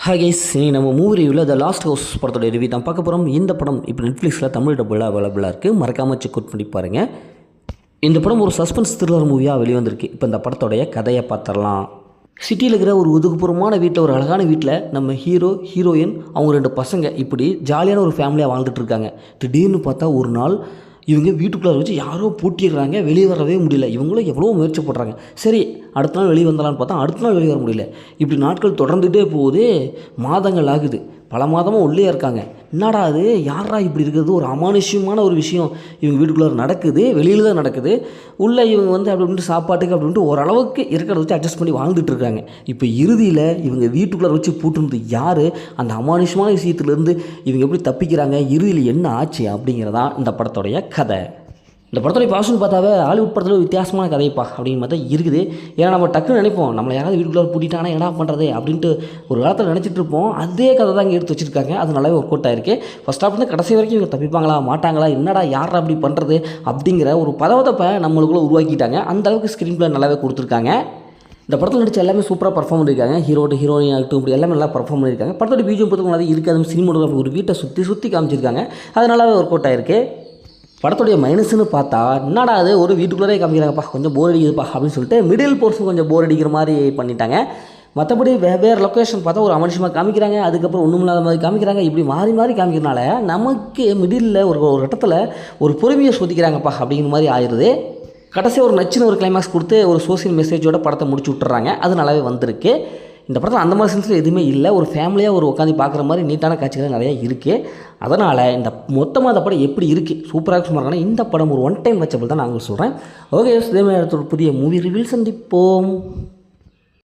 Hi guys, நம்ம movie ரிவ்யூவில் the last house படத்தோட ரிவ்யூ தான் பார்க்க போகிறோம். இந்த படம் இப்போ நெட்ஃப்ளிக்ஸில் தமிழ் டபுளாக அவைலபிளாக இருக்குது. மறக்காமல் செக் அவுட் பண்ணி பாருங்கள். இந்த படம் ஒரு சஸ்பென்ஸ் த்ரில்லர் மூவியாக வெளிவந்திருக்கு. இப்போ இந்த படத்தோடைய கதையை பார்த்துடலாம். சிட்டியில் இருக்கிற ஒரு ஒதுக்குப்புறமான வீட்டில், ஒரு அழகான வீட்டில் நம்ம ஹீரோயின் அவங்க 2 பசங்க இப்படி ஜாலியான ஒரு ஃபேமிலியாக வாழ்ந்துட்டு இருக்காங்க. திடீர்னு பார்த்தா ஒரு நாள் இவங்க வீட்டுக்குள்ளே வச்சு யாரோ பூட்டிடுறாங்க. வெளியே வரவே முடியல. இவங்களும் எவ்வளோ முயற்சி போடுறாங்க. சரி, அடுத்த நாள் வெளியே வந்தலான்னு பார்த்தா அடுத்த நாள் வெளியே வர முடியல. இப்படி நாட்கள் தொடர்ந்துகிட்டே போகுது. மாதங்கள் ஆகுது. பல மாதமாக உள்ளே இருக்காங்க. என்னடா அது, யாரா இப்படி இருக்கிறது, ஒரு அமானுஷ்யமான ஒரு விஷயம் இவங்க வீட்டுக்குள்ளே நடக்குது. வெளியில் தான் நடக்குது. உள்ளே இவங்க அப்படி அப்படின்ட்டு சாப்பாட்டுக்கு அப்படின்ட்டு ஓரளவுக்கு இருக்கிறத வச்சு அட்ஜஸ்ட் பண்ணி வாழ்ந்துட்டு இருக்காங்க. இப்போ இறுதியில் இவங்க வீட்டுக்குள்ளே வச்சு பூட்டுனது யார், அந்த அமானுஷ்யமான விஷயத்துலேருந்து இவங்க எப்படி தப்பிக்கிறாங்க, இறுதியில் என்ன ஆச்சு அப்படிங்கிறதான் இந்த படத்தோடைய கதை. இந்த படத்தோடைய பாஷன் பார்த்தாவே ஹாலிவுட் படத்தில் வித்தியாசமான கதைப்பா அப்படின்னு பார்த்தா இருக்குது. ஏன்னா நம்ம டக்குன்னு நினைப்போம், நம்மளை யாராவது வீட்டுக்குள்ளே பூட்டிட்டானா என்ன பண்ணுறது அப்படின்ட்டு ஒரு காலத்தில் நினச்சிட்டு இருப்போம். அதே கதை தான் இங்கே எடுத்து வச்சுருக்காங்க. அது நல்லாவே ஒர்க் அவுட் ஆயிருக்கு. ஃபஸ்ட் ஆஃப்லேருந்து கடைசி வரைக்கும் இவங்க தப்பிப்பாங்களா மாட்டாங்களா, என்னடா யாரா அப்படி பண்ணுறது அப்படிங்கிற ஒரு பதவத்தை நம்மளுக்குள்ளே உருவாக்கிட்டாங்க. அந்த அளவுக்கு ஸ்க்ரீன் பிளே நல்லாவே கொடுத்துருக்காங்க. இந்த படத்தில் நடித்த எல்லாமே சூப்பராக பர்ஃபார்ம் பண்ணியிருக்காங்க. ஹீரோயின் ஆகட்டும் இப்படி எல்லாமே நல்லா பர்ஃபார்ம் பண்ணியிருக்காங்க. படத்தோட பிஜிஎம் பொறுத்தவரை நல்லா இருக்காது. சினிமோகிராஃபி ஒரு வீட்டை சுற்றி காமிச்சிருக்காங்க. அது நல்லாவே ஒர்க் அவுட் ஆயிருக்கு. படத்துடைய மைனஸ்னு பார்த்தா, என்னடா அது ஒரு வீட்டுக்குள்ளே காமிக்கிறாங்கப்பா, கொஞ்சம் போர் அடிக்குதுப்பா அப்படின்னு சொல்லிட்டு மிடில் போர்ஷன் கொஞ்சம் போர் அடிக்கிற மாதிரி பண்ணிட்டாங்க. மற்றபடி வேறு லொக்கேஷன் பார்த்தா ஒரு அமனுஷமாக காமிக்கிறாங்க. அதுக்கப்புறம் ஒன்றும் இல்லாத மாதிரி காமிக்கிறாங்க. இப்படி மாறி காமிக்கிறனால நமக்கு மிடில் ஒரு கட்டத்தில் ஒரு பொறுமையை சோதிக்கிறாங்கப்பா அப்படிங்கிற மாதிரி ஆயிடுது. கடைசியாக ஒரு நச்சுன்னு ஒரு கிளைமாக்ஸ் கொடுத்து ஒரு சோசியல் மெசேஜோட படத்தை முடிச்சு விட்டுறாங்க. அது நல்லாவே வந்திருக்கு. இந்த படத்தில் அந்த மாதிரி சென்ஸில் எதுவுமே இல்லை. ஒரு ஃபேமிலியாக ஒரு உட்காந்து பார்க்குற மாதிரி நீட்டான காட்சிகள் நிறையா இருக்குது. அதனால் இந்த மொத்தமாக அந்த படம் எப்படி இருக்குது, சூப்பராக சும்மா இந்த படம் ஒரு ஒன் டைம் வச்சபிள் தான் நான் உங்களுக்கு சொல்கிறேன். ஓகே, இதே மாதிரி புதிய மூவி ரிவ்யூ சந்திப்போம்.